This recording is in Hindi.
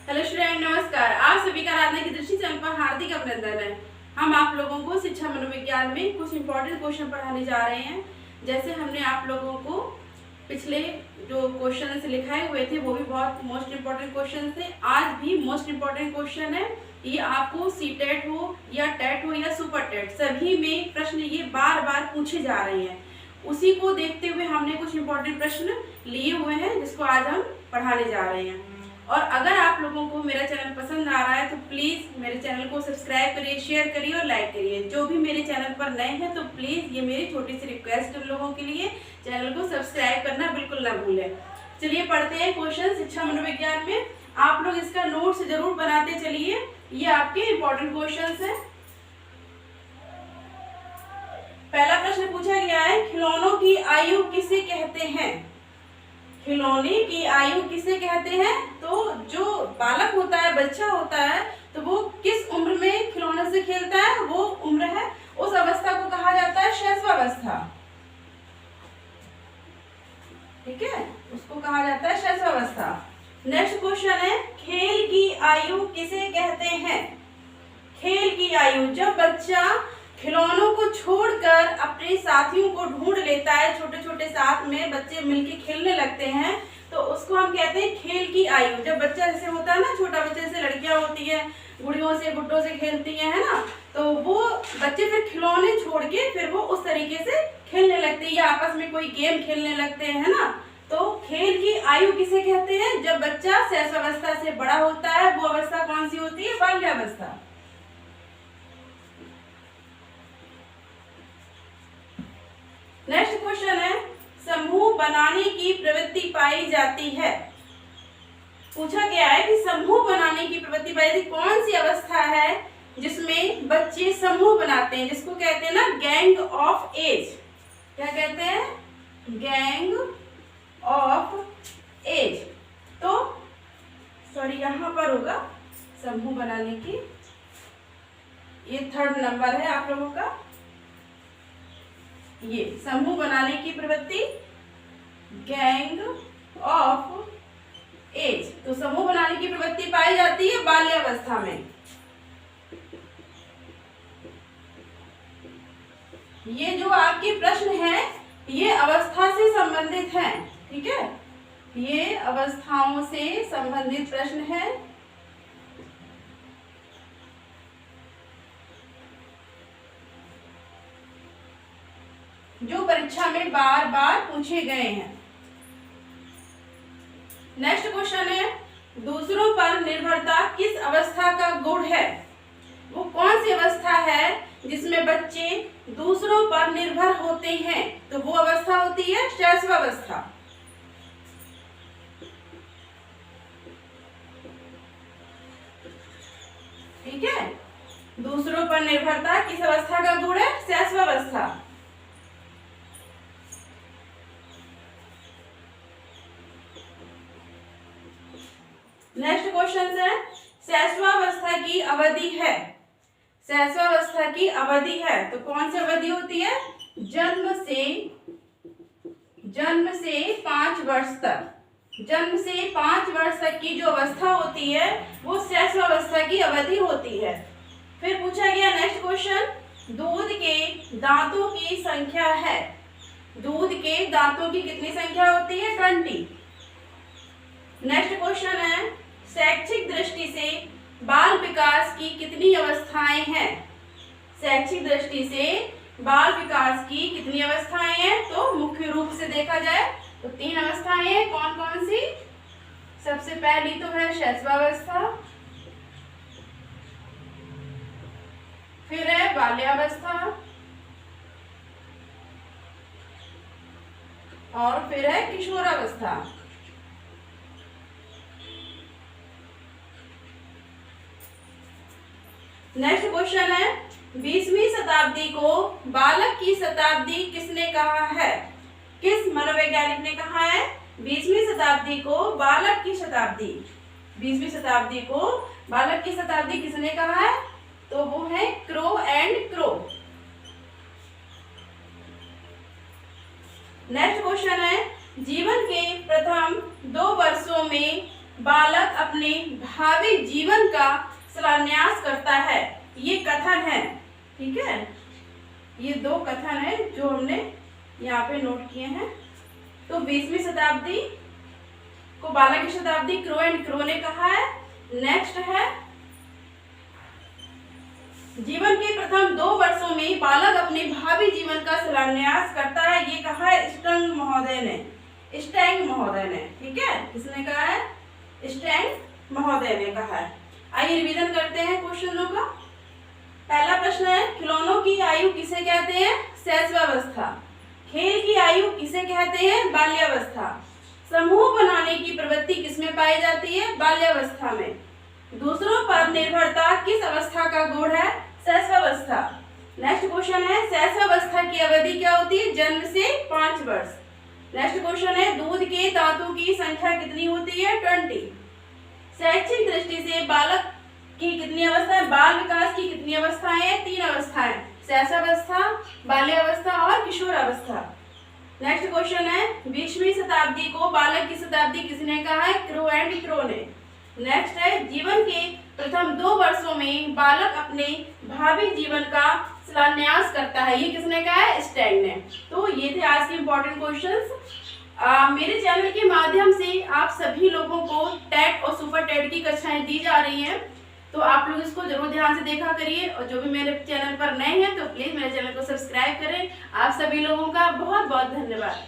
हेलो स्टूडेंट, नमस्कार। आप सभी का आराधना की दृष्टि चैनल पर हार्दिक अभिनंदन है। हम आप लोगों को शिक्षा मनोविज्ञान में कुछ इंपॉर्टेंट क्वेश्चन पढ़ाने जा रहे हैं। जैसे हमने आप लोगों को पिछले जो क्वेश्चन लिखाए हुए थे वो भी बहुत मोस्ट इम्पोर्टेंट क्वेश्चन थे। आज भी मोस्ट इम्पोर्टेंट क्वेश्चन है। ये आपको सीटेट हो या टेट हो या सुपर टेट, सभी में प्रश्न ये बार बार पूछे जा रहे हैं। उसी को देखते हुए हमने कुछ इम्पोर्टेंट प्रश्न लिए हुए हैं जिसको आज हम पढ़ाने जा रहे हैं। और अगर आप लोगों को मेरा चैनल पसंद आ रहा है तो प्लीज़ मेरे चैनल को सब्सक्राइब करिए, शेयर करिए और लाइक करिए। जो भी मेरे चैनल पर नए हैं तो प्लीज़ ये मेरी छोटी सी रिक्वेस्ट उन लोगों के लिए, चैनल को सब्सक्राइब करना बिल्कुल ना भूलें। चलिए पढ़ते हैं क्वेश्चन शिक्षा मनोविज्ञान में। आप लोग इसका नोट्स जरूर बनाते चलिए, ये आपके इम्पोर्टेंट क्वेश्चन है। पहला प्रश्न पूछा गया है, खिलौनों की आयु किसे कहते हैं? खिलौने की आयु किसे कहते हैं? तो जो बालक होता है, बच्चा होता है, तो वो किस उम्र में खिलौने से खेलता है, वो उम्र है, उस अवस्था को कहा जाता है शैशवावस्था। ठीक है, उसको कहा जाता है शैशवावस्था। नेक्स्ट क्वेश्चन है, खेल की आयु किसे कहते हैं? खेल की आयु, जब बच्चा खिलौनों को छोड़कर अपने साथियों को ढूंढ लेता है, छोटे छोटे साथ में बच्चे मिलके खेलने लगते हैं, तो उसको हम कहते हैं खेल की आयु। जब बच्चा जैसे होता है ना, छोटा बच्चा, जैसे लड़कियां होती है गुड़ियों से गुड्डों से खेलती है ना, तो वो बच्चे फिर खिलौने छोड़ के फिर वो उस तरीके से खेलने लगते हैं या आपस में कोई गेम खेलने लगते हैं ना। तो खेल की आयु किसे कहते हैं? जब बच्चा शैशवावस्था से बड़ा होता है, वो अवस्था कौन सी होती है? बाल्यावस्था। नेक्स्ट क्वेश्चन है, समूह बनाने की प्रवृत्ति पाई जाती है। पूछा गया है कि समूह बनाने की प्रवृत्ति पाई जाती, कौन सी अवस्था है जिसमें बच्चे समूह बनाते हैं, जिसको कहते हैं ना गैंग ऑफ एज। क्या कहते हैं? Gang of age. तो सॉरी, यहाँ पर होगा समूह बनाने की, ये 3rd नंबर है आप लोगों का। ये समूह बनाने की प्रवृत्ति गैंग ऑफ एज। तो समूह बनाने की प्रवृत्ति पाई जाती है बाल्यावस्था में। ये जो आपके प्रश्न है ये अवस्था से संबंधित है। ठीक है, ये अवस्थाओं से संबंधित प्रश्न है। जो परीक्षा में बार बार पूछे गए हैं। नेक्स्ट क्वेश्चन है, दूसरों पर निर्भरता किस अवस्था का गुण है? वो कौन सी अवस्था है जिसमें बच्चे दूसरों पर निर्भर होते हैं? तो वो अवस्था होती है शैशवावस्था। ठीक है, दूसरों पर निर्भरता किस अवस्था का गुण है? शैशवावस्था। नेक्स्ट क्वेश्चन है, शैशवावस्था की अवधि है। शैशवावस्था की अवधि है तो कौन सी अवधि होती है? जन्म से 5 वर्ष तक। जन्म से 5 वर्ष तक की जो अवस्था होती है वो शैशवावस्था की अवधि होती है। फिर पूछा गया नेक्स्ट क्वेश्चन, दूध के दांतों की संख्या है। दूध के दांतों की कितनी संख्या होती है? 20। नेक्स्ट क्वेश्चन है, शैक्षिक दृष्टि से बाल विकास की कितनी अवस्थाएं हैं? शैक्षिक दृष्टि से बाल विकास की कितनी अवस्थाएं हैं? तो मुख्य रूप से देखा जाए तो 3 अवस्थाएं हैं। कौन कौन सी? सबसे पहली तो है शैशवावस्था, फिर है बाल्यावस्था और फिर है किशोरावस्था। नेक्स्ट क्वेश्चन है, 20वीं शताब्दी को बालक की शताब्दी किसने कहा है? किस मनोवैज्ञानिक ने कहा है 20वीं शताब्दी को बालक की शताब्दी? 20वीं शताब्दी को बालक की शताब्दी किसने कहा है? तो वो है crow and crow. Next question है, जीवन के प्रथम 2 वर्षों में बालक अपने अपने भावी जीवन का शिलान्यास करता है। ये कथन है, ठीक है। ये दो कथन है जो हमने यहाँ पे नोट किए हैं। तो 20वीं शताब्दी को बालक की शताब्दी क्रो एंड क्रो ने कहा है। नेक्स्ट है जीवन के प्रथम 2 वर्षों में बालक अपने भावी जीवन का शिलान्यास करता है। ये कहा है स्टंग महोदय ने, स्टैंग महोदय ने, ठीक है। किसने कहा है? स्टैंग महोदय ने कहा है। आइए रिवीजन करते हैं क्वेश्चनों का। पहला प्रश्न है खिलौनों की आयु किसे कहते हैं? शैशवावस्था। खेल की आयु किसे कहते हैं? बाल्यावस्था। समूह बनाने की प्रवृत्ति किसमें पाई जाती है? बाल्यावस्था में। दूसरों पर निर्भरता किस अवस्था का गुण है? शैशवावस्था। नेक्स्ट क्वेश्चन है शैशवावस्था की अवधि क्या होती है? जन्म से 5 वर्ष। नेक्स्ट क्वेश्चन है दूध के दांतों की संख्या कितनी होती है? 20। शैक्षिक दृष्टि से बालक की कितनी अवस्था है? बाल विकास की कितनी अवस्थाएं हैं? 3 अवस्थाएं, शैशवावस्था, बाल्यावस्था और किशोरावस्था। नेक्स्ट क्वेश्चन है 20वीं शताब्दी को बालक की शताब्दी किसने कहा है? क्रो एंड क्रो ने। नेक्स्ट है जीवन के प्रथम 2 वर्षों में बालक अपने भावी जीवन का शिलान्यास करता है। ये किसने कहा है? स्टैंग ने। तो ये थे आज के इम्पोर्टेंट क्वेश्चंस। मेरे चैनल के माध्यम से आप सभी लोगों को टेट और सुपर टेट की कक्षाएं दी जा रही हैं, तो आप लोग इसको जरूर ध्यान से देखा करिए। और जो भी मेरे चैनल पर नए हैं तो प्लीज मेरे चैनल को सब्सक्राइब करें। आप सभी लोगों का बहुत बहुत धन्यवाद।